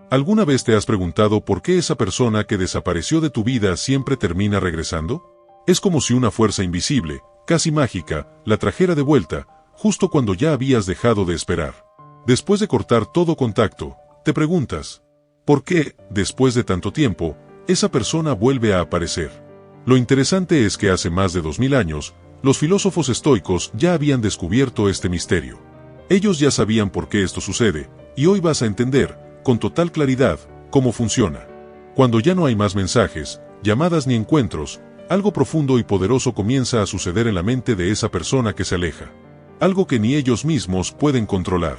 ¿Alguna vez te has preguntado por qué esa persona que desapareció de tu vida siempre termina regresando? Es como si una fuerza invisible, casi mágica, la trajera de vuelta, justo cuando ya habías dejado de esperar. Después de cortar todo contacto, te preguntas, ¿por qué, después de tanto tiempo, esa persona vuelve a aparecer? Lo interesante es que hace más de 2000 años, los filósofos estoicos ya habían descubierto este misterio. Ellos ya sabían por qué esto sucede, y hoy vas a entender, con total claridad, cómo funciona. Cuando ya no hay más mensajes, llamadas ni encuentros, algo profundo y poderoso comienza a suceder en la mente de esa persona que se aleja. Algo que ni ellos mismos pueden controlar.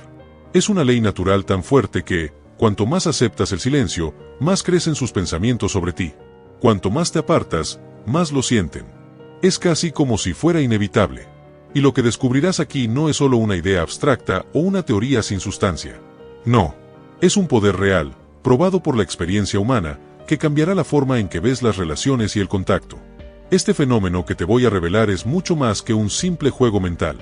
Es una ley natural tan fuerte que, cuanto más aceptas el silencio, más crecen sus pensamientos sobre ti. Cuanto más te apartas, más lo sienten. Es casi como si fuera inevitable. Y lo que descubrirás aquí no es solo una idea abstracta o una teoría sin sustancia. No. Es un poder real, probado por la experiencia humana, que cambiará la forma en que ves las relaciones y el contacto. Este fenómeno que te voy a revelar es mucho más que un simple juego mental.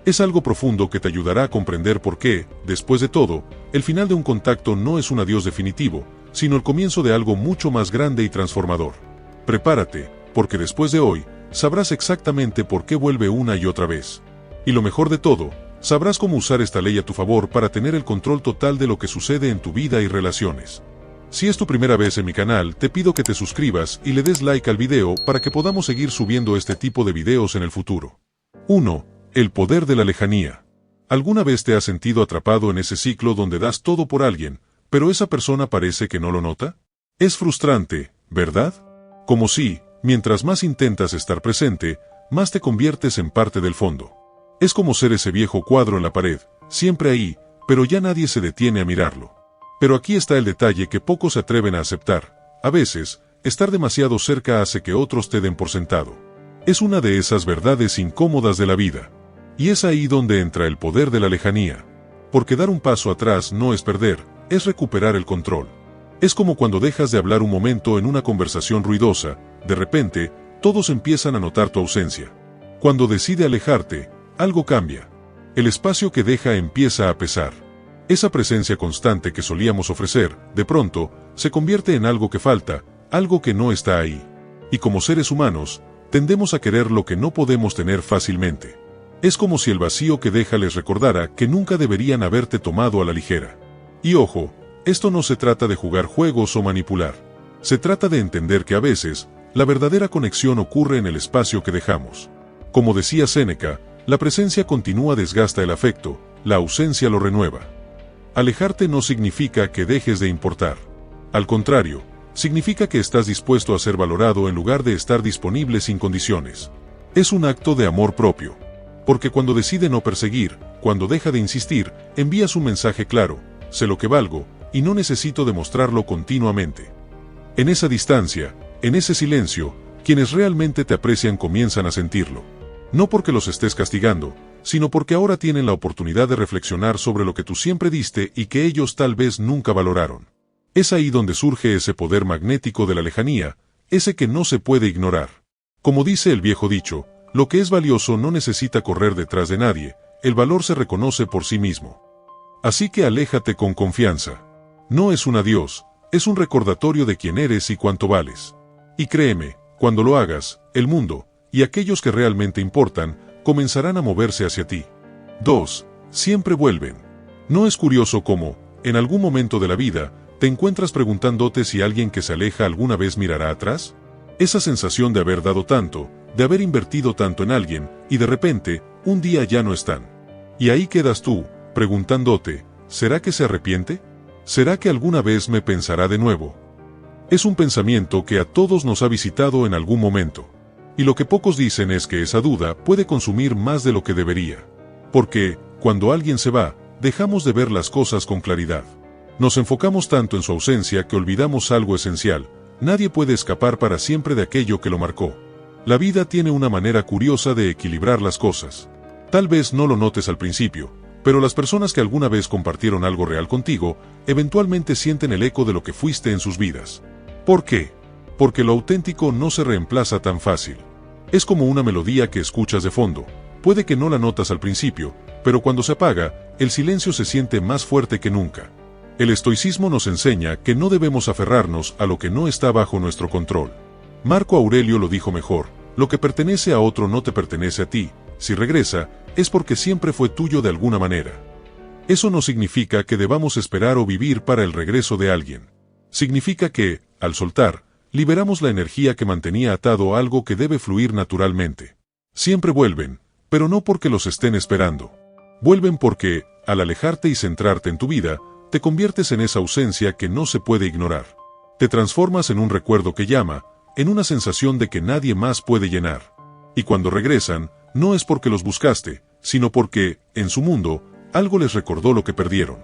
Es algo profundo que te ayudará a comprender por qué, después de todo, el final de un contacto no es un adiós definitivo, sino el comienzo de algo mucho más grande y transformador. Prepárate, porque después de hoy, sabrás exactamente por qué vuelve una y otra vez. Y lo mejor de todo, sabrás cómo usar esta ley a tu favor para tener el control total de lo que sucede en tu vida y relaciones. Si es tu primera vez en mi canal, te pido que te suscribas y le des like al video para que podamos seguir subiendo este tipo de videos en el futuro. 1. El poder de la lejanía. ¿Alguna vez te has sentido atrapado en ese ciclo donde das todo por alguien, pero esa persona parece que no lo nota? Es frustrante, ¿verdad? Como si, mientras más intentas estar presente, más te conviertes en parte del fondo. Es como ser ese viejo cuadro en la pared, siempre ahí, pero ya nadie se detiene a mirarlo. Pero aquí está el detalle que pocos se atreven a aceptar. A veces, estar demasiado cerca hace que otros te den por sentado. Es una de esas verdades incómodas de la vida. Y es ahí donde entra el poder de la lejanía. Porque dar un paso atrás no es perder, es recuperar el control. Es como cuando dejas de hablar un momento en una conversación ruidosa, de repente, todos empiezan a notar tu ausencia. Cuando decide alejarte, algo cambia. El espacio que deja empieza a pesar. Esa presencia constante que solíamos ofrecer, de pronto, se convierte en algo que falta, algo que no está ahí. Y como seres humanos, tendemos a querer lo que no podemos tener fácilmente. Es como si el vacío que deja les recordara que nunca deberían haberte tomado a la ligera. Y ojo, esto no se trata de jugar juegos o manipular. Se trata de entender que a veces, la verdadera conexión ocurre en el espacio que dejamos. Como decía Séneca, la presencia continua desgasta el afecto, la ausencia lo renueva. Alejarte no significa que dejes de importar. Al contrario, significa que estás dispuesto a ser valorado en lugar de estar disponible sin condiciones. Es un acto de amor propio. Porque cuando decide no perseguir, cuando deja de insistir, envías un mensaje claro, sé lo que valgo, y no necesito demostrarlo continuamente. En esa distancia, en ese silencio, quienes realmente te aprecian comienzan a sentirlo. No porque los estés castigando, sino porque ahora tienen la oportunidad de reflexionar sobre lo que tú siempre diste y que ellos tal vez nunca valoraron. Es ahí donde surge ese poder magnético de la lejanía, ese que no se puede ignorar. Como dice el viejo dicho, lo que es valioso no necesita correr detrás de nadie, el valor se reconoce por sí mismo. Así que aléjate con confianza. No es un adiós, es un recordatorio de quién eres y cuánto vales. Y créeme, cuando lo hagas, el mundo, y aquellos que realmente importan, comenzarán a moverse hacia ti. 2. Siempre vuelven. ¿No es curioso cómo, en algún momento de la vida, te encuentras preguntándote si alguien que se aleja alguna vez mirará atrás? Esa sensación de haber dado tanto, de haber invertido tanto en alguien, y de repente, un día ya no están. Y ahí quedas tú, preguntándote, ¿será que se arrepiente? ¿Será que alguna vez me pensará de nuevo? Es un pensamiento que a todos nos ha visitado en algún momento. Y lo que pocos dicen es que esa duda puede consumir más de lo que debería. Porque, cuando alguien se va, dejamos de ver las cosas con claridad. Nos enfocamos tanto en su ausencia que olvidamos algo esencial. Nadie puede escapar para siempre de aquello que lo marcó. La vida tiene una manera curiosa de equilibrar las cosas. Tal vez no lo notes al principio, pero las personas que alguna vez compartieron algo real contigo, eventualmente sienten el eco de lo que fuiste en sus vidas. ¿Por qué? Porque lo auténtico no se reemplaza tan fácil. Es como una melodía que escuchas de fondo. Puede que no la notas al principio, pero cuando se apaga, el silencio se siente más fuerte que nunca. El estoicismo nos enseña que no debemos aferrarnos a lo que no está bajo nuestro control. Marco Aurelio lo dijo mejor: lo que pertenece a otro no te pertenece a ti. Si regresa, es porque siempre fue tuyo de alguna manera. Eso no significa que debamos esperar o vivir para el regreso de alguien. Significa que, al soltar, liberamos la energía que mantenía atado a algo que debe fluir naturalmente. Siempre vuelven, pero no porque los estén esperando. Vuelven porque, al alejarte y centrarte en tu vida, te conviertes en esa ausencia que no se puede ignorar. Te transformas en un recuerdo que llama, en una sensación de que nadie más puede llenar. Y cuando regresan, no es porque los buscaste, sino porque, en su mundo, algo les recordó lo que perdieron.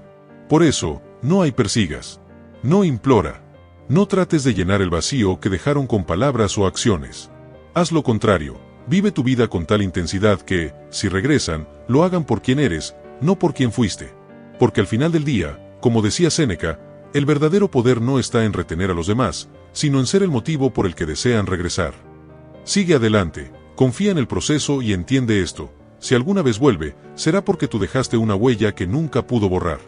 Por eso, no hay persigas. No implora. No trates de llenar el vacío que dejaron con palabras o acciones. Haz lo contrario. Vive tu vida con tal intensidad que, si regresan, lo hagan por quien eres, no por quien fuiste. Porque al final del día, como decía Séneca, el verdadero poder no está en retener a los demás, sino en ser el motivo por el que desean regresar. Sigue adelante, confía en el proceso y entiende esto: si alguna vez vuelve, será porque tú dejaste una huella que nunca pudo borrar.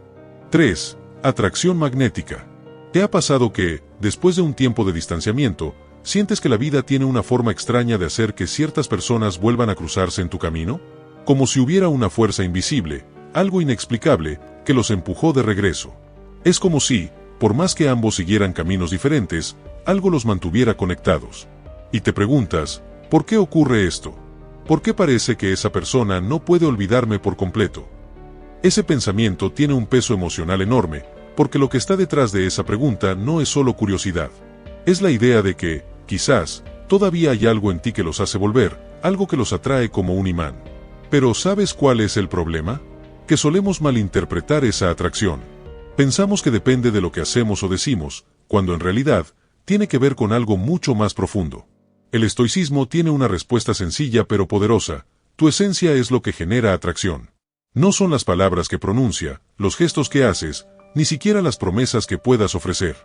3. Atracción magnética. ¿Te ha pasado que, después de un tiempo de distanciamiento, sientes que la vida tiene una forma extraña de hacer que ciertas personas vuelvan a cruzarse en tu camino? Como si hubiera una fuerza invisible, algo inexplicable, que los empujó de regreso. Es como si, por más que ambos siguieran caminos diferentes, algo los mantuviera conectados. Y te preguntas, ¿por qué ocurre esto? ¿Por qué parece que esa persona no puede olvidarme por completo? Ese pensamiento tiene un peso emocional enorme, porque lo que está detrás de esa pregunta no es solo curiosidad. Es la idea de que, quizás, todavía hay algo en ti que los hace volver, algo que los atrae como un imán. Pero ¿sabes cuál es el problema? Que solemos malinterpretar esa atracción. Pensamos que depende de lo que hacemos o decimos, cuando en realidad, tiene que ver con algo mucho más profundo. El estoicismo tiene una respuesta sencilla pero poderosa: tu esencia es lo que genera atracción. No son las palabras que pronuncia, los gestos que haces, ni siquiera las promesas que puedas ofrecer.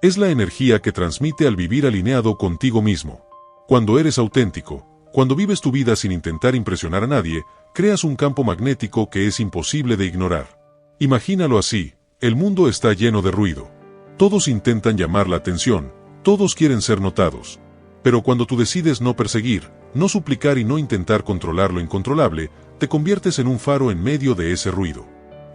Es la energía que transmite al vivir alineado contigo mismo. Cuando eres auténtico, cuando vives tu vida sin intentar impresionar a nadie, creas un campo magnético que es imposible de ignorar. Imagínalo así: el mundo está lleno de ruido. Todos intentan llamar la atención, todos quieren ser notados. Pero cuando tú decides no perseguir, no suplicar y no intentar controlar lo incontrolable, te conviertes en un faro en medio de ese ruido.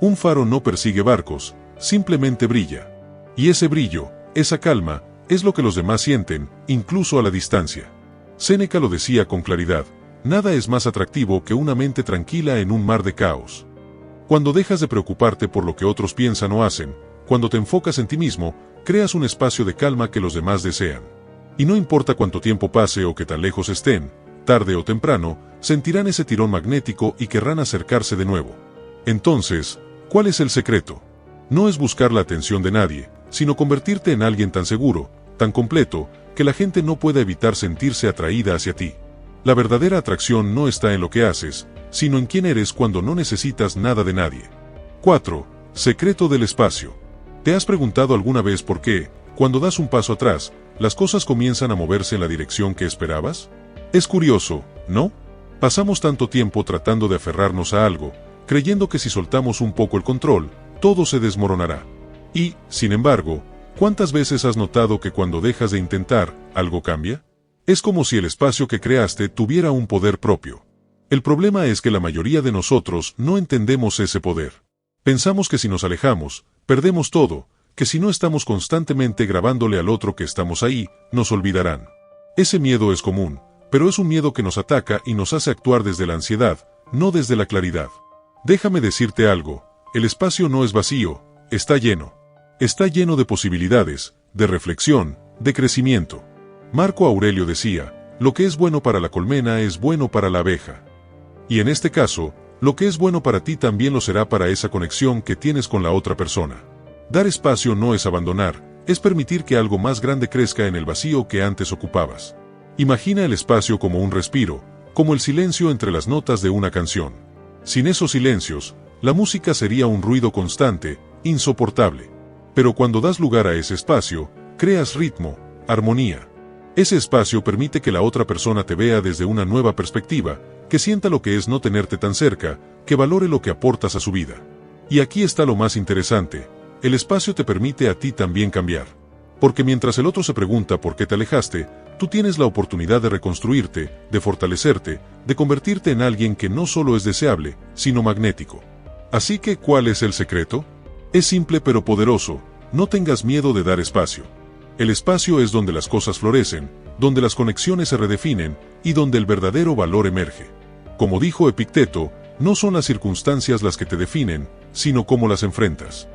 Un faro no persigue barcos, simplemente brilla. Y ese brillo, esa calma, es lo que los demás sienten, incluso a la distancia. Séneca lo decía con claridad: nada es más atractivo que una mente tranquila en un mar de caos. Cuando dejas de preocuparte por lo que otros piensan o hacen, cuando te enfocas en ti mismo, creas un espacio de calma que los demás desean. Y no importa cuánto tiempo pase o qué tan lejos estén, tarde o temprano, sentirán ese tirón magnético y querrán acercarse de nuevo. Entonces, ¿cuál es el secreto? No es buscar la atención de nadie, sino convertirte en alguien tan seguro, tan completo, que la gente no pueda evitar sentirse atraída hacia ti. La verdadera atracción no está en lo que haces, sino en quién eres cuando no necesitas nada de nadie. 4. Secreto del espacio. ¿Te has preguntado alguna vez por qué, cuando das un paso atrás, las cosas comienzan a moverse en la dirección que esperabas? Es curioso, ¿no? Pasamos tanto tiempo tratando de aferrarnos a algo, creyendo que si soltamos un poco el control, todo se desmoronará. Y, sin embargo, ¿cuántas veces has notado que cuando dejas de intentar, algo cambia? Es como si el espacio que creaste tuviera un poder propio. El problema es que la mayoría de nosotros no entendemos ese poder. Pensamos que si nos alejamos, perdemos todo, que si no estamos constantemente grabándole al otro que estamos ahí, nos olvidarán. Ese miedo es común, pero es un miedo que nos ataca y nos hace actuar desde la ansiedad, no desde la claridad. Déjame decirte algo: el espacio no es vacío, está lleno. Está lleno de posibilidades, de reflexión, de crecimiento. Marco Aurelio decía: lo que es bueno para la colmena es bueno para la abeja. Y en este caso, lo que es bueno para ti también lo será para esa conexión que tienes con la otra persona. Dar espacio no es abandonar, es permitir que algo más grande crezca en el vacío que antes ocupabas. Imagina el espacio como un respiro, como el silencio entre las notas de una canción. Sin esos silencios, la música sería un ruido constante, insoportable. Pero cuando das lugar a ese espacio, creas ritmo, armonía. Ese espacio permite que la otra persona te vea desde una nueva perspectiva, que sienta lo que es no tenerte tan cerca, que valore lo que aportas a su vida. Y aquí está lo más interesante: el espacio te permite a ti también cambiar. Porque mientras el otro se pregunta por qué te alejaste, tú tienes la oportunidad de reconstruirte, de fortalecerte, de convertirte en alguien que no solo es deseable, sino magnético. Así que, ¿cuál es el secreto? Es simple pero poderoso: no tengas miedo de dar espacio. El espacio es donde las cosas florecen, donde las conexiones se redefinen y donde el verdadero valor emerge. Como dijo Epicteto, no son las circunstancias las que te definen, sino cómo las enfrentas.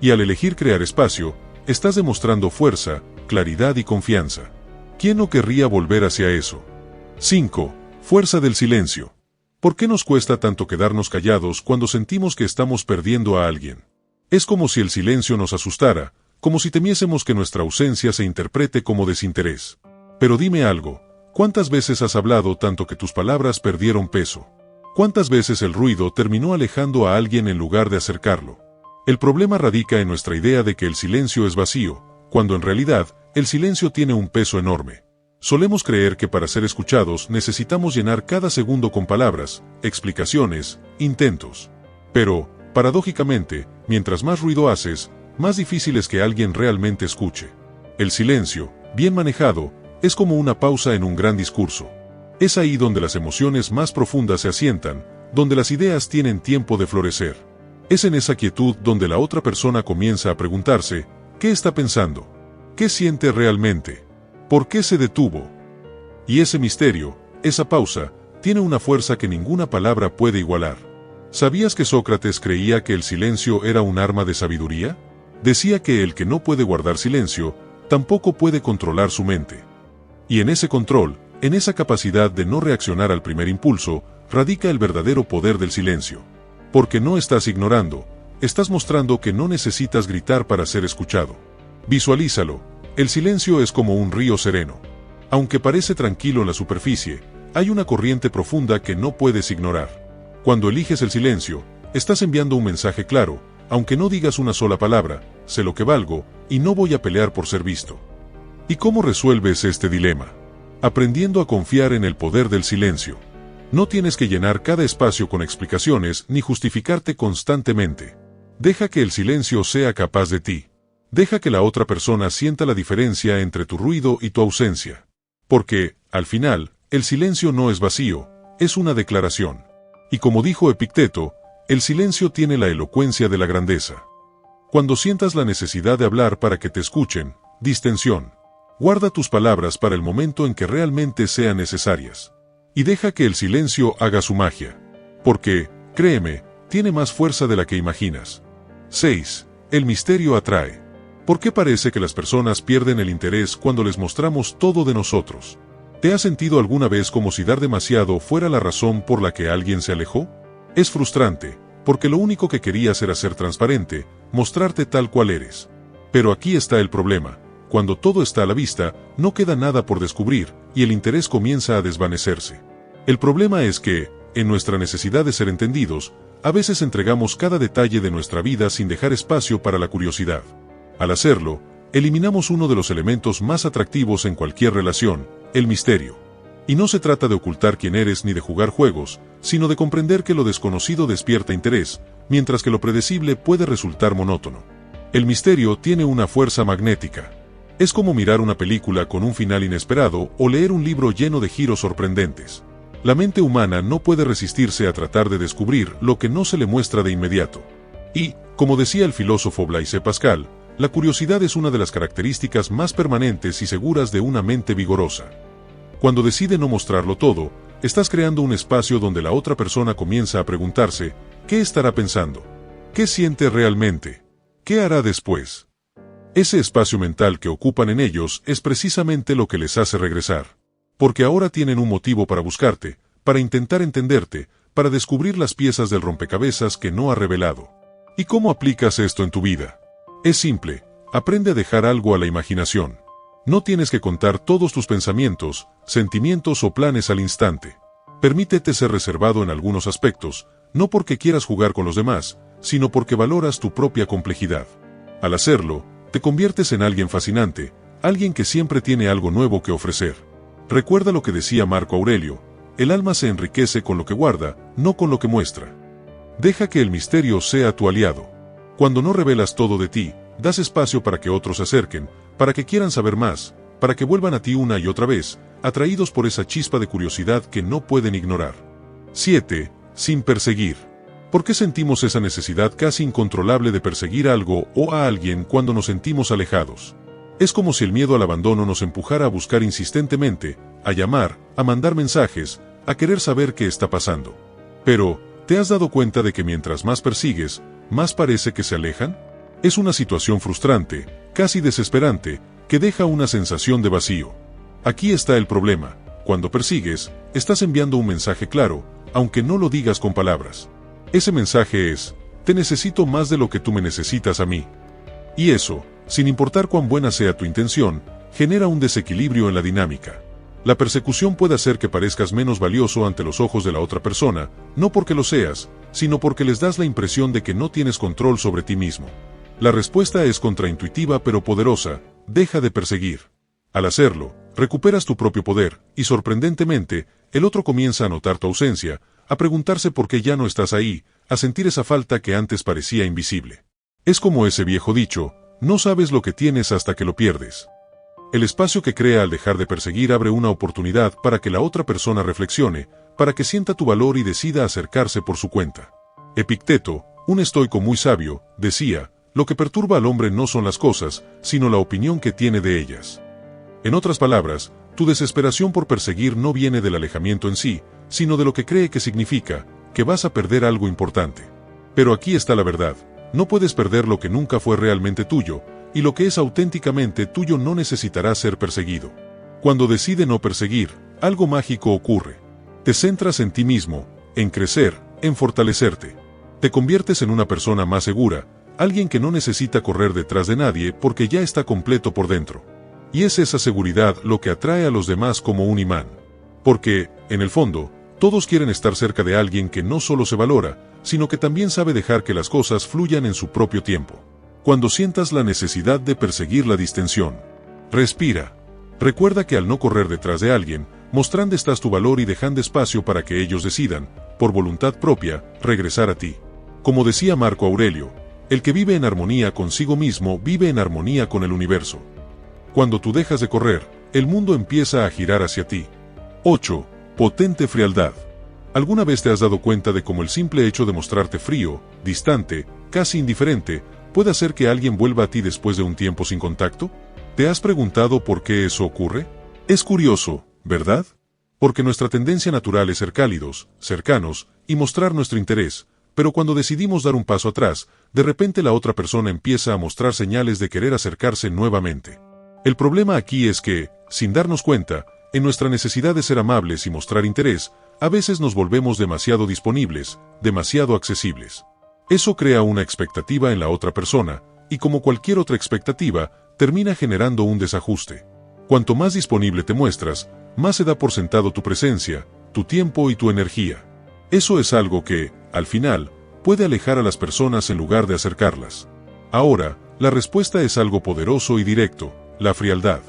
Y al elegir crear espacio, estás demostrando fuerza, claridad y confianza. ¿Quién no querría volver hacia eso? 5. Fuerza del silencio. ¿Por qué nos cuesta tanto quedarnos callados cuando sentimos que estamos perdiendo a alguien? Es como si el silencio nos asustara, como si temiésemos que nuestra ausencia se interprete como desinterés. Pero dime algo, ¿cuántas veces has hablado tanto que tus palabras perdieron peso? ¿Cuántas veces el ruido terminó alejando a alguien en lugar de acercarlo? El problema radica en nuestra idea de que el silencio es vacío, cuando en realidad, el silencio tiene un peso enorme. Solemos creer que para ser escuchados necesitamos llenar cada segundo con palabras, explicaciones, intentos. Pero, paradójicamente, mientras más ruido haces, más difícil es que alguien realmente escuche. El silencio, bien manejado, es como una pausa en un gran discurso. Es ahí donde las emociones más profundas se asientan, donde las ideas tienen tiempo de florecer. Es en esa quietud donde la otra persona comienza a preguntarse, ¿qué está pensando? ¿Qué siente realmente? ¿Por qué se detuvo? Y ese misterio, esa pausa, tiene una fuerza que ninguna palabra puede igualar. ¿Sabías que Sócrates creía que el silencio era un arma de sabiduría? Decía que el que no puede guardar silencio, tampoco puede controlar su mente. Y en ese control, en esa capacidad de no reaccionar al primer impulso, radica el verdadero poder del silencio. Porque no estás ignorando, estás mostrando que no necesitas gritar para ser escuchado. Visualízalo, el silencio es como un río sereno. Aunque parece tranquilo en la superficie, hay una corriente profunda que no puedes ignorar. Cuando eliges el silencio, estás enviando un mensaje claro, aunque no digas una sola palabra: sé lo que valgo, y no voy a pelear por ser visto. ¿Y cómo resuelves este dilema? Aprendiendo a confiar en el poder del silencio. No tienes que llenar cada espacio con explicaciones ni justificarte constantemente. Deja que el silencio sea capaz de ti. Deja que la otra persona sienta la diferencia entre tu ruido y tu ausencia. Porque, al final, el silencio no es vacío, es una declaración. Y como dijo Epicteto, el silencio tiene la elocuencia de la grandeza. Cuando sientas la necesidad de hablar para que te escuchen, distensión. Guarda tus palabras para el momento en que realmente sean necesarias. Y deja que el silencio haga su magia. Porque, créeme, tiene más fuerza de la que imaginas. 6. El misterio atrae. ¿Por qué parece que las personas pierden el interés cuando les mostramos todo de nosotros? ¿Te has sentido alguna vez como si dar demasiado fuera la razón por la que alguien se alejó? Es frustrante, porque lo único que querías era ser transparente, mostrarte tal cual eres. Pero aquí está el problema: cuando todo está a la vista, no queda nada por descubrir, y el interés comienza a desvanecerse. El problema es que, en nuestra necesidad de ser entendidos, a veces entregamos cada detalle de nuestra vida sin dejar espacio para la curiosidad. Al hacerlo, eliminamos uno de los elementos más atractivos en cualquier relación: el misterio. Y no se trata de ocultar quién eres ni de jugar juegos, sino de comprender que lo desconocido despierta interés, mientras que lo predecible puede resultar monótono. El misterio tiene una fuerza magnética. Es como mirar una película con un final inesperado o leer un libro lleno de giros sorprendentes. La mente humana no puede resistirse a tratar de descubrir lo que no se le muestra de inmediato. Y, como decía el filósofo Blaise Pascal, la curiosidad es una de las características más permanentes y seguras de una mente vigorosa. Cuando decide no mostrarlo todo, estás creando un espacio donde la otra persona comienza a preguntarse: ¿qué estará pensando? ¿Qué siente realmente? ¿Qué hará después? Ese espacio mental que ocupan en ellos es precisamente lo que les hace regresar. Porque ahora tienen un motivo para buscarte, para intentar entenderte, para descubrir las piezas del rompecabezas que no ha revelado. ¿Y cómo aplicas esto en tu vida? Es simple: aprende a dejar algo a la imaginación. No tienes que contar todos tus pensamientos, sentimientos o planes al instante. Permítete ser reservado en algunos aspectos, no porque quieras jugar con los demás, sino porque valoras tu propia complejidad. Al hacerlo, te conviertes en alguien fascinante, alguien que siempre tiene algo nuevo que ofrecer. Recuerda lo que decía Marco Aurelio: el alma se enriquece con lo que guarda, no con lo que muestra. Deja que el misterio sea tu aliado. Cuando no revelas todo de ti, das espacio para que otros se acerquen, para que quieran saber más, para que vuelvan a ti una y otra vez, atraídos por esa chispa de curiosidad que no pueden ignorar. 7. Sin perseguir. ¿Por qué sentimos esa necesidad casi incontrolable de perseguir algo o a alguien cuando nos sentimos alejados? Es como si el miedo al abandono nos empujara a buscar insistentemente, a llamar, a mandar mensajes, a querer saber qué está pasando. Pero, ¿te has dado cuenta de que mientras más persigues, más parece que se alejan? Es una situación frustrante, casi desesperante, que deja una sensación de vacío. Aquí está el problema. Cuando persigues, estás enviando un mensaje claro, aunque no lo digas con palabras. Ese mensaje es: te necesito más de lo que tú me necesitas a mí. Y eso, sin importar cuán buena sea tu intención, genera un desequilibrio en la dinámica. La persecución puede hacer que parezcas menos valioso ante los ojos de la otra persona, no porque lo seas, sino porque les das la impresión de que no tienes control sobre ti mismo. La respuesta es contraintuitiva pero poderosa: deja de perseguir. Al hacerlo, recuperas tu propio poder, y sorprendentemente, el otro comienza a notar tu ausencia, a preguntarse por qué ya no estás ahí, a sentir esa falta que antes parecía invisible. Es como ese viejo dicho: no sabes lo que tienes hasta que lo pierdes. El espacio que crea al dejar de perseguir abre una oportunidad para que la otra persona reflexione, para que sienta tu valor y decida acercarse por su cuenta. Epicteto, un estoico muy sabio, decía: lo que perturba al hombre no son las cosas, sino la opinión que tiene de ellas. En otras palabras, tu desesperación por perseguir no viene del alejamiento en sí, sino de lo que cree que significa, que vas a perder algo importante. Pero aquí está la verdad: no puedes perder lo que nunca fue realmente tuyo, y lo que es auténticamente tuyo no necesitará ser perseguido. Cuando decide no perseguir, algo mágico ocurre. Te centras en ti mismo, en crecer, en fortalecerte. Te conviertes en una persona más segura, alguien que no necesita correr detrás de nadie porque ya está completo por dentro. Y es esa seguridad lo que atrae a los demás como un imán. Porque, en el fondo, todos quieren estar cerca de alguien que no solo se valora, sino que también sabe dejar que las cosas fluyan en su propio tiempo. Cuando sientas la necesidad de perseguir la distensión, respira. Recuerda que al no correr detrás de alguien, mostrando estás tu valor y dejando espacio para que ellos decidan, por voluntad propia, regresar a ti. Como decía Marco Aurelio, el que vive en armonía consigo mismo vive en armonía con el universo. Cuando tú dejas de correr, el mundo empieza a girar hacia ti. 8. Potente frialdad. ¿Alguna vez te has dado cuenta de cómo el simple hecho de mostrarte frío, distante, casi indiferente, puede hacer que alguien vuelva a ti después de un tiempo sin contacto? ¿Te has preguntado por qué eso ocurre? Es curioso, ¿verdad? Porque nuestra tendencia natural es ser cálidos, cercanos, y mostrar nuestro interés, pero cuando decidimos dar un paso atrás, de repente la otra persona empieza a mostrar señales de querer acercarse nuevamente. El problema aquí es que, sin darnos cuenta, en nuestra necesidad de ser amables y mostrar interés, a veces nos volvemos demasiado disponibles, demasiado accesibles. Eso crea una expectativa en la otra persona, y como cualquier otra expectativa, termina generando un desajuste. Cuanto más disponible te muestras, más se da por sentado tu presencia, tu tiempo y tu energía. Eso es algo que, al final, puede alejar a las personas en lugar de acercarlas. Ahora, la respuesta es algo poderoso y directo: la frialdad.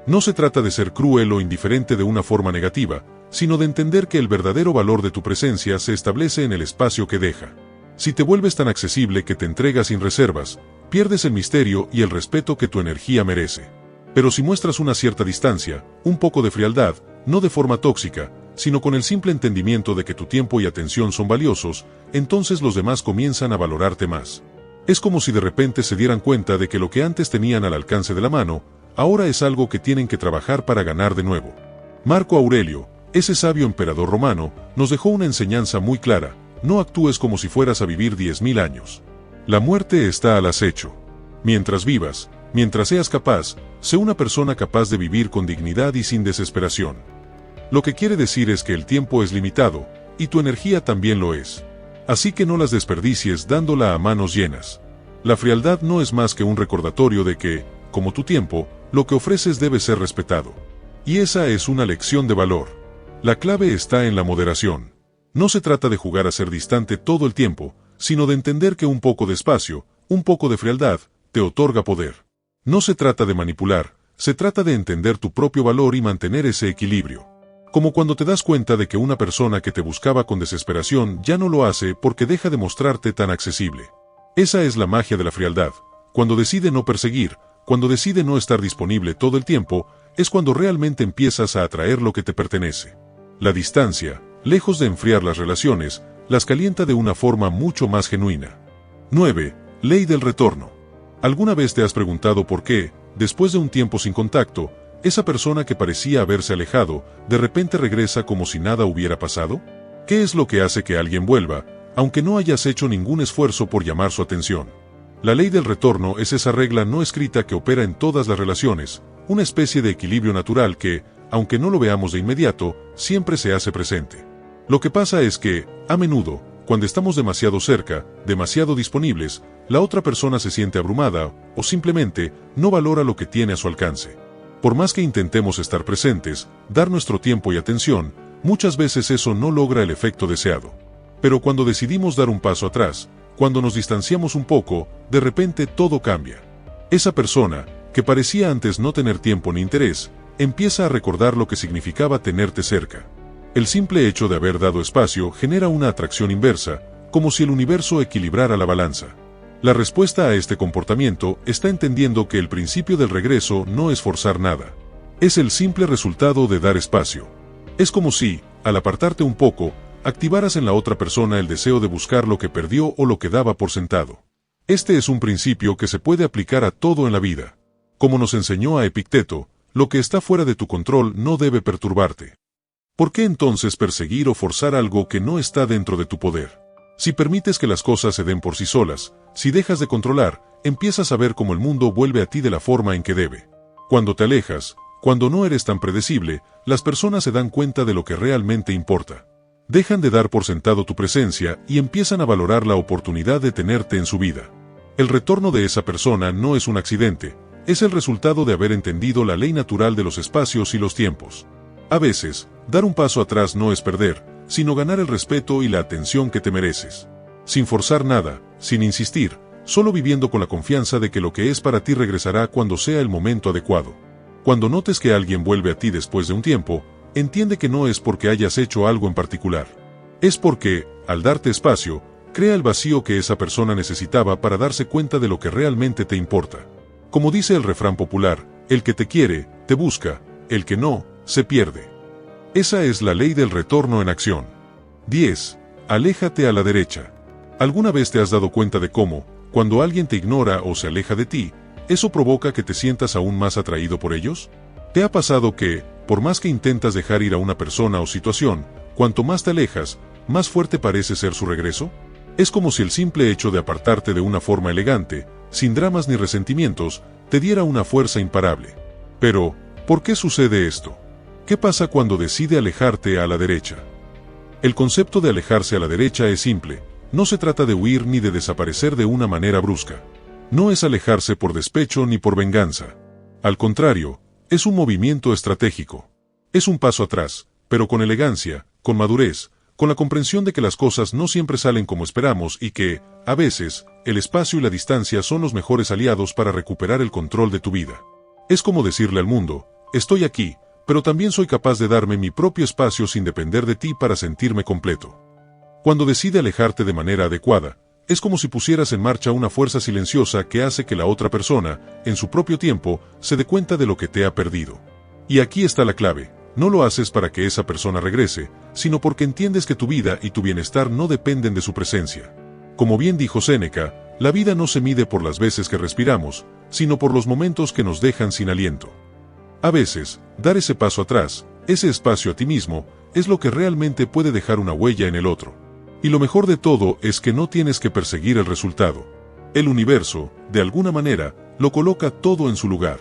No se trata de ser cruel o indiferente de una forma negativa, sino de entender que el verdadero valor de tu presencia se establece en el espacio que deja. Si te vuelves tan accesible que te entregas sin reservas, pierdes el misterio y el respeto que tu energía merece. Pero si muestras una cierta distancia, un poco de frialdad, no de forma tóxica, sino con el simple entendimiento de que tu tiempo y atención son valiosos, entonces los demás comienzan a valorarte más. Es como si de repente se dieran cuenta de que lo que antes tenían al alcance de la mano, ahora es algo que tienen que trabajar para ganar de nuevo. Marco Aurelio, ese sabio emperador romano, nos dejó una enseñanza muy clara: no actúes como si fueras a vivir 10.000 años. La muerte está al acecho. Mientras vivas, mientras seas capaz, sé una persona capaz de vivir con dignidad y sin desesperación. Lo que quiere decir es que el tiempo es limitado, y tu energía también lo es. Así que no las desperdicies dándola a manos llenas. La frialdad no es más que un recordatorio de que, como tu tiempo, lo que ofreces debe ser respetado. Y esa es una lección de valor. La clave está en la moderación. No se trata de jugar a ser distante todo el tiempo, sino de entender que un poco de espacio, un poco de frialdad, te otorga poder. No se trata de manipular, se trata de entender tu propio valor y mantener ese equilibrio. Como cuando te das cuenta de que una persona que te buscaba con desesperación ya no lo hace porque deja de mostrarte tan accesible. Esa es la magia de la frialdad. Cuando decide no perseguir, cuando decide no estar disponible todo el tiempo, es cuando realmente empiezas a atraer lo que te pertenece. La distancia, lejos de enfriar las relaciones, las calienta de una forma mucho más genuina. 9. Ley del retorno. ¿Alguna vez te has preguntado por qué, después de un tiempo sin contacto, esa persona que parecía haberse alejado, de repente regresa como si nada hubiera pasado? ¿Qué es lo que hace que alguien vuelva, aunque no hayas hecho ningún esfuerzo por llamar su atención? La ley del retorno es esa regla no escrita que opera en todas las relaciones, una especie de equilibrio natural que, aunque no lo veamos de inmediato, siempre se hace presente. Lo que pasa es que, a menudo, cuando estamos demasiado cerca, demasiado disponibles, la otra persona se siente abrumada, o simplemente, no valora lo que tiene a su alcance. Por más que intentemos estar presentes, dar nuestro tiempo y atención, muchas veces eso no logra el efecto deseado. Pero cuando decidimos dar un paso atrás, cuando nos distanciamos un poco, de repente todo cambia. Esa persona, que parecía antes no tener tiempo ni interés, empieza a recordar lo que significaba tenerte cerca. El simple hecho de haber dado espacio genera una atracción inversa, como si el universo equilibrara la balanza. La respuesta a este comportamiento está entendiendo que el principio del regreso no es forzar nada. Es el simple resultado de dar espacio. Es como si, al apartarte un poco, activaras en la otra persona el deseo de buscar lo que perdió o lo que daba por sentado. Este es un principio que se puede aplicar a todo en la vida. Como nos enseñó a Epicteto, lo que está fuera de tu control no debe perturbarte. ¿Por qué entonces perseguir o forzar algo que no está dentro de tu poder? Si permites que las cosas se den por sí solas, si dejas de controlar, empiezas a ver cómo el mundo vuelve a ti de la forma en que debe. Cuando te alejas, cuando no eres tan predecible, las personas se dan cuenta de lo que realmente importa. Dejan de dar por sentado tu presencia y empiezan a valorar la oportunidad de tenerte en su vida. El retorno de esa persona no es un accidente, es el resultado de haber entendido la ley natural de los espacios y los tiempos. A veces, dar un paso atrás no es perder, sino ganar el respeto y la atención que te mereces. Sin forzar nada, sin insistir, solo viviendo con la confianza de que lo que es para ti regresará cuando sea el momento adecuado. Cuando notes que alguien vuelve a ti después de un tiempo, entiende que no es porque hayas hecho algo en particular. Es porque, al darte espacio, crea el vacío que esa persona necesitaba para darse cuenta de lo que realmente te importa. Como dice el refrán popular, el que te quiere, te busca, el que no, se pierde. Esa es la ley del retorno en acción. 10. Aléjate a la derecha. ¿Alguna vez te has dado cuenta de cómo, cuando alguien te ignora o se aleja de ti, eso provoca que te sientas aún más atraído por ellos? ¿Te ha pasado que, por más que intentas dejar ir a una persona o situación, cuanto más te alejas, más fuerte parece ser su regreso? Es como si el simple hecho de apartarte de una forma elegante, sin dramas ni resentimientos, te diera una fuerza imparable. Pero, ¿por qué sucede esto? ¿Qué pasa cuando decide alejarte a la derecha? El concepto de alejarse a la derecha es simple, no se trata de huir ni de desaparecer de una manera brusca. No es alejarse por despecho ni por venganza. Al contrario, es un movimiento estratégico. Es un paso atrás, pero con elegancia, con madurez, con la comprensión de que las cosas no siempre salen como esperamos y que, a veces, el espacio y la distancia son los mejores aliados para recuperar el control de tu vida. Es como decirle al mundo, estoy aquí, pero también soy capaz de darme mi propio espacio sin depender de ti para sentirme completo. Cuando decide alejarte de manera adecuada, es como si pusieras en marcha una fuerza silenciosa que hace que la otra persona, en su propio tiempo, se dé cuenta de lo que te ha perdido. Y aquí está la clave, no lo haces para que esa persona regrese, sino porque entiendes que tu vida y tu bienestar no dependen de su presencia. Como bien dijo Séneca, la vida no se mide por las veces que respiramos, sino por los momentos que nos dejan sin aliento. A veces, dar ese paso atrás, ese espacio a ti mismo, es lo que realmente puede dejar una huella en el otro. Y lo mejor de todo es que no tienes que perseguir el resultado. El universo, de alguna manera, lo coloca todo en su lugar.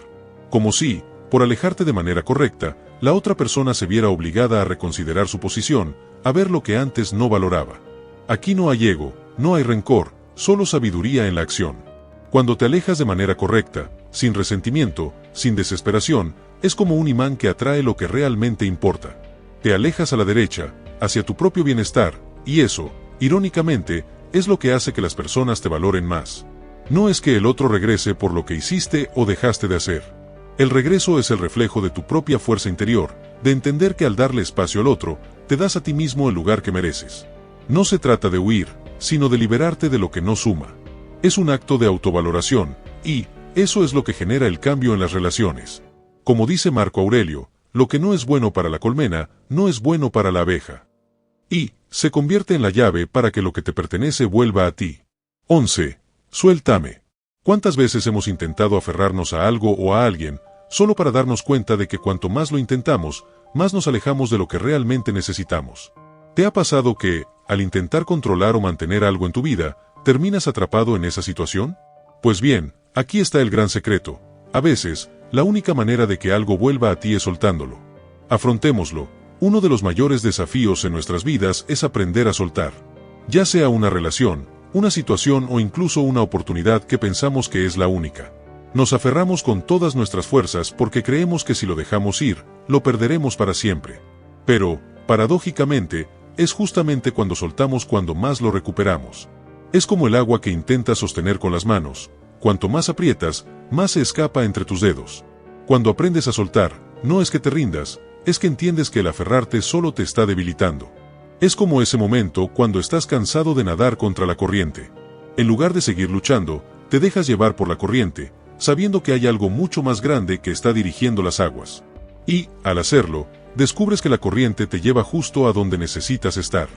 Como si, por alejarte de manera correcta, la otra persona se viera obligada a reconsiderar su posición, a ver lo que antes no valoraba. Aquí no hay ego, no hay rencor, solo sabiduría en la acción. Cuando te alejas de manera correcta, sin resentimiento, sin desesperación, es como un imán que atrae lo que realmente importa. Te alejas a la derecha, hacia tu propio bienestar, y eso, irónicamente, es lo que hace que las personas te valoren más. No es que el otro regrese por lo que hiciste o dejaste de hacer. El regreso es el reflejo de tu propia fuerza interior, de entender que al darle espacio al otro, te das a ti mismo el lugar que mereces. No se trata de huir, sino de liberarte de lo que no suma. Es un acto de autovaloración, y eso es lo que genera el cambio en las relaciones. Como dice Marco Aurelio, lo que no es bueno para la colmena, no es bueno para la abeja. Y se convierte en la llave para que lo que te pertenece vuelva a ti. 11. Suéltame. ¿Cuántas veces hemos intentado aferrarnos a algo o a alguien, solo para darnos cuenta de que cuanto más lo intentamos, más nos alejamos de lo que realmente necesitamos? ¿Te ha pasado que, al intentar controlar o mantener algo en tu vida, terminas atrapado en esa situación? Pues bien, aquí está el gran secreto. A veces, la única manera de que algo vuelva a ti es soltándolo. Afrontémoslo. Uno de los mayores desafíos en nuestras vidas es aprender a soltar. Ya sea una relación, una situación o incluso una oportunidad que pensamos que es la única. Nos aferramos con todas nuestras fuerzas porque creemos que si lo dejamos ir, lo perderemos para siempre. Pero, paradójicamente, es justamente cuando soltamos cuando más lo recuperamos. Es como el agua que intentas sostener con las manos. Cuanto más aprietas, más se escapa entre tus dedos. Cuando aprendes a soltar, no es que te rindas, es que entiendes que el aferrarte solo te está debilitando. Es como ese momento cuando estás cansado de nadar contra la corriente. En lugar de seguir luchando, te dejas llevar por la corriente, sabiendo que hay algo mucho más grande que está dirigiendo las aguas. Y, al hacerlo, descubres que la corriente te lleva justo a donde necesitas estar.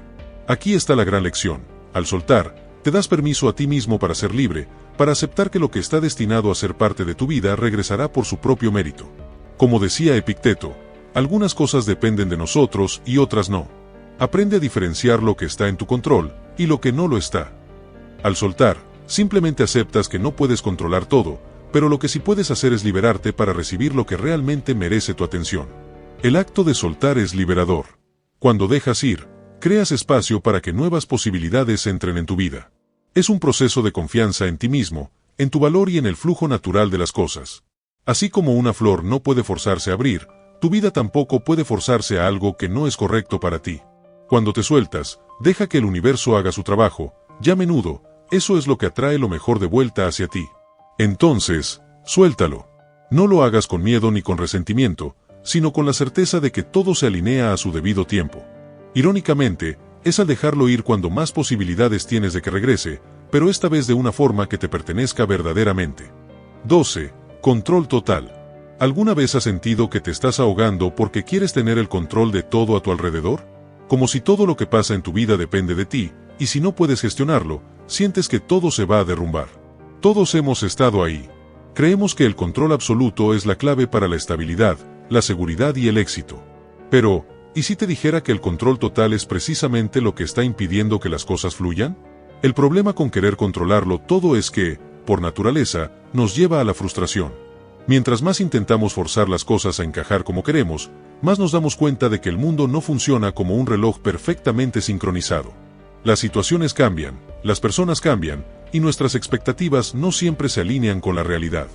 Aquí está la gran lección. Al soltar, te das permiso a ti mismo para ser libre, para aceptar que lo que está destinado a ser parte de tu vida regresará por su propio mérito. Como decía Epicteto, algunas cosas dependen de nosotros y otras no. Aprende a diferenciar lo que está en tu control y lo que no lo está. Al soltar, simplemente aceptas que no puedes controlar todo, pero lo que sí puedes hacer es liberarte para recibir lo que realmente merece tu atención. El acto de soltar es liberador. Cuando dejas ir, creas espacio para que nuevas posibilidades entren en tu vida. Es un proceso de confianza en ti mismo, en tu valor y en el flujo natural de las cosas. Así como una flor no puede forzarse a abrir, tu vida tampoco puede forzarse a algo que no es correcto para ti. Cuando te sueltas, deja que el universo haga su trabajo, ya a menudo, eso es lo que atrae lo mejor de vuelta hacia ti. Entonces, suéltalo. No lo hagas con miedo ni con resentimiento, sino con la certeza de que todo se alinea a su debido tiempo. Irónicamente, es al dejarlo ir cuando más posibilidades tienes de que regrese, pero esta vez de una forma que te pertenezca verdaderamente. 12. Control total. ¿Alguna vez has sentido que te estás ahogando porque quieres tener el control de todo a tu alrededor? Como si todo lo que pasa en tu vida depende de ti, y si no puedes gestionarlo, sientes que todo se va a derrumbar. Todos hemos estado ahí. Creemos que el control absoluto es la clave para la estabilidad, la seguridad y el éxito. Pero, ¿y si te dijera que el control total es precisamente lo que está impidiendo que las cosas fluyan? El problema con querer controlarlo todo es que, por naturaleza, nos lleva a la frustración. Mientras más intentamos forzar las cosas a encajar como queremos, más nos damos cuenta de que el mundo no funciona como un reloj perfectamente sincronizado. Las situaciones cambian, las personas cambian, y nuestras expectativas no siempre se alinean con la realidad.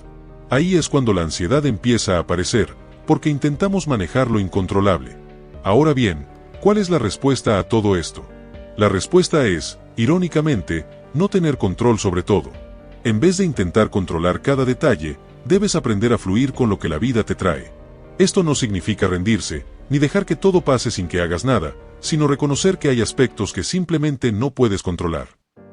Ahí es cuando la ansiedad empieza a aparecer, porque intentamos manejar lo incontrolable. Ahora bien, ¿cuál es la respuesta a todo esto? La respuesta es, irónicamente, no tener control sobre todo. En vez de intentar controlar cada detalle, debes aprender a fluir con lo que la vida te trae. Esto no significa rendirse, ni dejar que todo pase sin que hagas nada, sino reconocer que hay aspectos que simplemente no puedes controlar.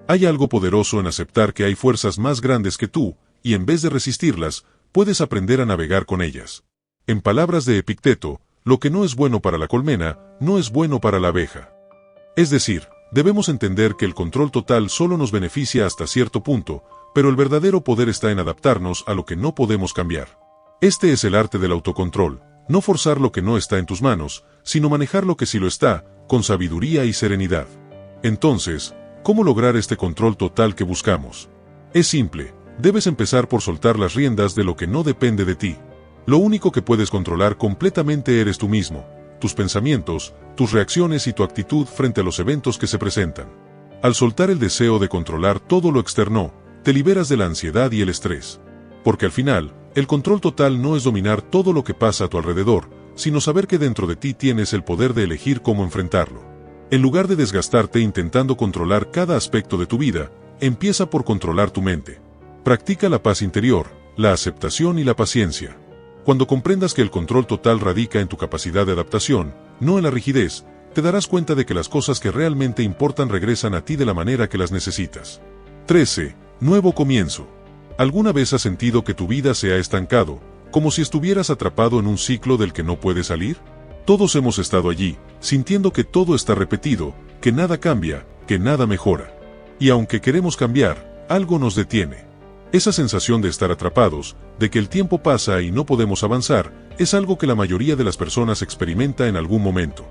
Hay algo poderoso en aceptar que hay fuerzas más grandes que tú, y en vez de resistirlas, puedes aprender a navegar con ellas. En palabras de Epicteto, lo que no es bueno para la colmena, no es bueno para la abeja. Es decir, debemos entender que el control total solo nos beneficia hasta cierto punto, pero el verdadero poder está en adaptarnos a lo que no podemos cambiar. Este es el arte del autocontrol, no forzar lo que no está en tus manos, sino manejar lo que sí lo está, con sabiduría y serenidad. Entonces, ¿cómo lograr este control total que buscamos? Es simple, debes empezar por soltar las riendas de lo que no depende de ti. Lo único que puedes controlar completamente eres tú mismo, tus pensamientos, tus reacciones y tu actitud frente a los eventos que se presentan. Al soltar el deseo de controlar todo lo externo, te liberas de la ansiedad y el estrés. Porque al final, el control total no es dominar todo lo que pasa a tu alrededor, sino saber que dentro de ti tienes el poder de elegir cómo enfrentarlo. En lugar de desgastarte intentando controlar cada aspecto de tu vida, empieza por controlar tu mente. Practica la paz interior, la aceptación y la paciencia. Cuando comprendas que el control total radica en tu capacidad de adaptación, no en la rigidez, te darás cuenta de que las cosas que realmente importan regresan a ti de la manera que las necesitas. 13. Nuevo comienzo. ¿Alguna vez has sentido que tu vida se ha estancado, como si estuvieras atrapado en un ciclo del que no puedes salir? Todos hemos estado allí, sintiendo que todo está repetido, que nada cambia, que nada mejora. Y aunque queremos cambiar, algo nos detiene. Esa sensación de estar atrapados, de que el tiempo pasa y no podemos avanzar, es algo que la mayoría de las personas experimenta en algún momento.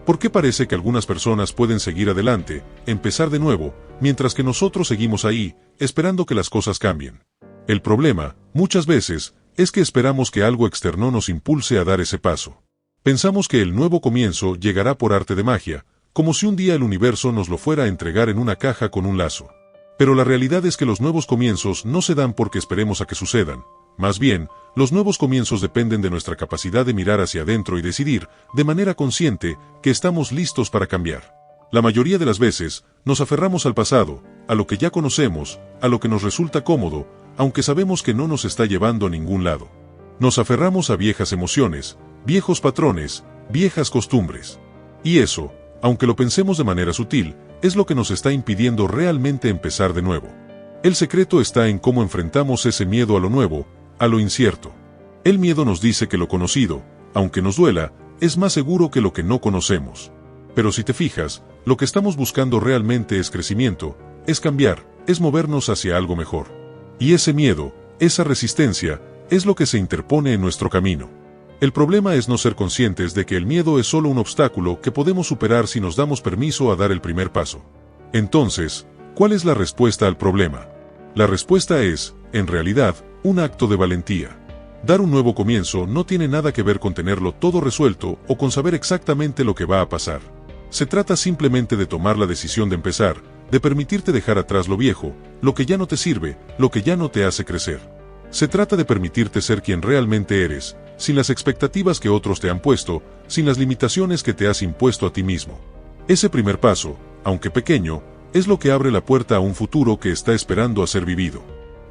¿Por qué parece que algunas personas pueden seguir adelante, empezar de nuevo, mientras que nosotros seguimos ahí, esperando que las cosas cambien? El problema, muchas veces, es que esperamos que algo externo nos impulse a dar ese paso. Pensamos que el nuevo comienzo llegará por arte de magia, como si un día el universo nos lo fuera a entregar en una caja con un lazo. Pero la realidad es que los nuevos comienzos no se dan porque esperemos a que sucedan. Más bien, los nuevos comienzos dependen de nuestra capacidad de mirar hacia adentro y decidir, de manera consciente, que estamos listos para cambiar. La mayoría de las veces, nos aferramos al pasado, a lo que ya conocemos, a lo que nos resulta cómodo, aunque sabemos que no nos está llevando a ningún lado. Nos aferramos a viejas emociones, viejos patrones, viejas costumbres. Y eso, aunque lo pensemos de manera sutil, es lo que nos está impidiendo realmente empezar de nuevo. El secreto está en cómo enfrentamos ese miedo a lo nuevo, a lo incierto. El miedo nos dice que lo conocido, aunque nos duela, es más seguro que lo que no conocemos. Pero si te fijas, lo que estamos buscando realmente es crecimiento, es cambiar, es movernos hacia algo mejor. Y ese miedo, esa resistencia, es lo que se interpone en nuestro camino. El problema es no ser conscientes de que el miedo es solo un obstáculo que podemos superar si nos damos permiso a dar el primer paso. Entonces, ¿cuál es la respuesta al problema? La respuesta es, en realidad, un acto de valentía. Dar un nuevo comienzo no tiene nada que ver con tenerlo todo resuelto o con saber exactamente lo que va a pasar. Se trata simplemente de tomar la decisión de empezar, de permitirte dejar atrás lo viejo, lo que ya no te sirve, lo que ya no te hace crecer. Se trata de permitirte ser quien realmente eres, sin las expectativas que otros te han puesto, sin las limitaciones que te has impuesto a ti mismo. Ese primer paso, aunque pequeño, es lo que abre la puerta a un futuro que está esperando a ser vivido.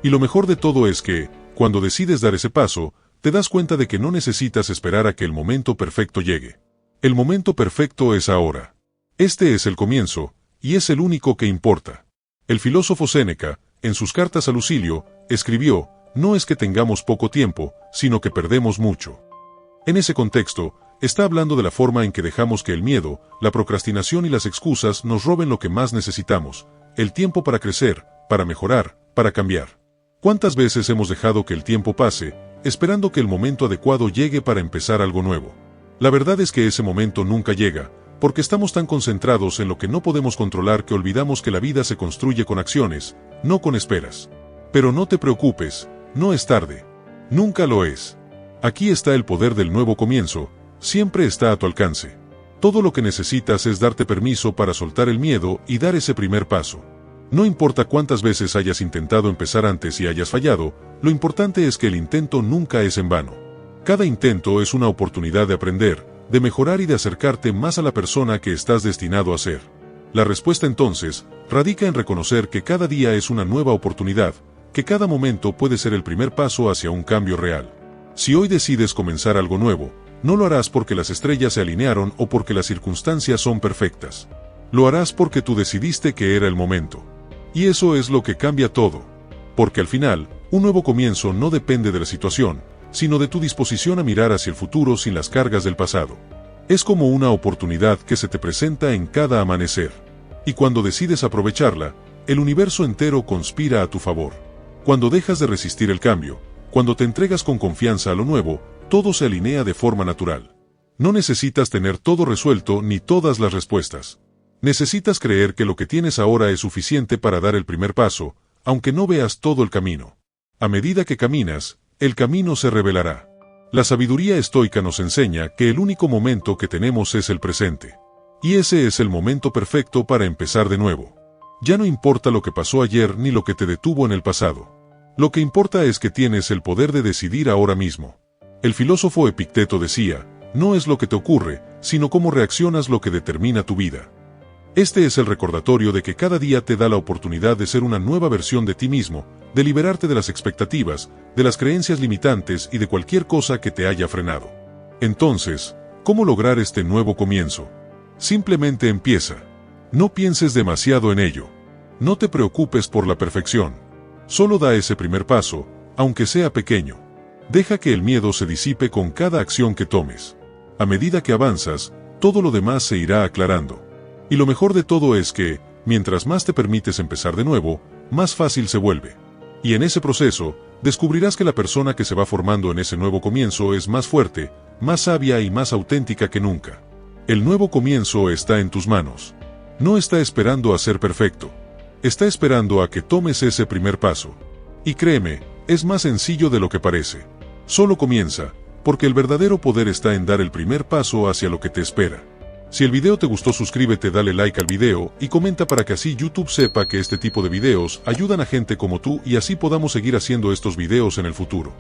Y lo mejor de todo es que, cuando decides dar ese paso, te das cuenta de que no necesitas esperar a que el momento perfecto llegue. El momento perfecto es ahora. Este es el comienzo, y es el único que importa. El filósofo Séneca, en sus cartas a Lucilio, escribió: no es que tengamos poco tiempo, sino que perdemos mucho. En ese contexto, está hablando de la forma en que dejamos que el miedo, la procrastinación y las excusas nos roben lo que más necesitamos, el tiempo para crecer, para mejorar, para cambiar. ¿Cuántas veces hemos dejado que el tiempo pase, esperando que el momento adecuado llegue para empezar algo nuevo? La verdad es que ese momento nunca llega, porque estamos tan concentrados en lo que no podemos controlar que olvidamos que la vida se construye con acciones, no con esperas. Pero no te preocupes, no es tarde. Nunca lo es. Aquí está el poder del nuevo comienzo, siempre está a tu alcance. Todo lo que necesitas es darte permiso para soltar el miedo y dar ese primer paso. No importa cuántas veces hayas intentado empezar antes y hayas fallado, lo importante es que el intento nunca es en vano. Cada intento es una oportunidad de aprender, de mejorar y de acercarte más a la persona que estás destinado a ser. La respuesta entonces radica en reconocer que cada día es una nueva oportunidad, que cada momento puede ser el primer paso hacia un cambio real. Si hoy decides comenzar algo nuevo, no lo harás porque las estrellas se alinearon o porque las circunstancias son perfectas. Lo harás porque tú decidiste que era el momento. Y eso es lo que cambia todo. Porque al final, un nuevo comienzo no depende de la situación, sino de tu disposición a mirar hacia el futuro sin las cargas del pasado. Es como una oportunidad que se te presenta en cada amanecer. Y cuando decides aprovecharla, el universo entero conspira a tu favor. Cuando dejas de resistir el cambio, cuando te entregas con confianza a lo nuevo, todo se alinea de forma natural. No necesitas tener todo resuelto ni todas las respuestas. Necesitas creer que lo que tienes ahora es suficiente para dar el primer paso, aunque no veas todo el camino. A medida que caminas, el camino se revelará. La sabiduría estoica nos enseña que el único momento que tenemos es el presente. Y ese es el momento perfecto para empezar de nuevo. Ya no importa lo que pasó ayer ni lo que te detuvo en el pasado. Lo que importa es que tienes el poder de decidir ahora mismo. El filósofo Epicteto decía: no es lo que te ocurre, sino cómo reaccionas lo que determina tu vida. Este es el recordatorio de que cada día te da la oportunidad de ser una nueva versión de ti mismo, de liberarte de las expectativas, de las creencias limitantes y de cualquier cosa que te haya frenado. Entonces, ¿cómo lograr este nuevo comienzo? Simplemente empieza. No pienses demasiado en ello. No te preocupes por la perfección. Solo da ese primer paso, aunque sea pequeño. Deja que el miedo se disipe con cada acción que tomes. A medida que avanzas, todo lo demás se irá aclarando. Y lo mejor de todo es que, mientras más te permites empezar de nuevo, más fácil se vuelve. Y en ese proceso, descubrirás que la persona que se va formando en ese nuevo comienzo es más fuerte, más sabia y más auténtica que nunca. El nuevo comienzo está en tus manos. No está esperando a ser perfecto. Está esperando a que tomes ese primer paso. Y créeme, es más sencillo de lo que parece. Solo comienza, porque el verdadero poder está en dar el primer paso hacia lo que te espera. Si el video te gustó, suscríbete, dale like al video y comenta para que así YouTube sepa que este tipo de videos ayudan a gente como tú y así podamos seguir haciendo estos videos en el futuro.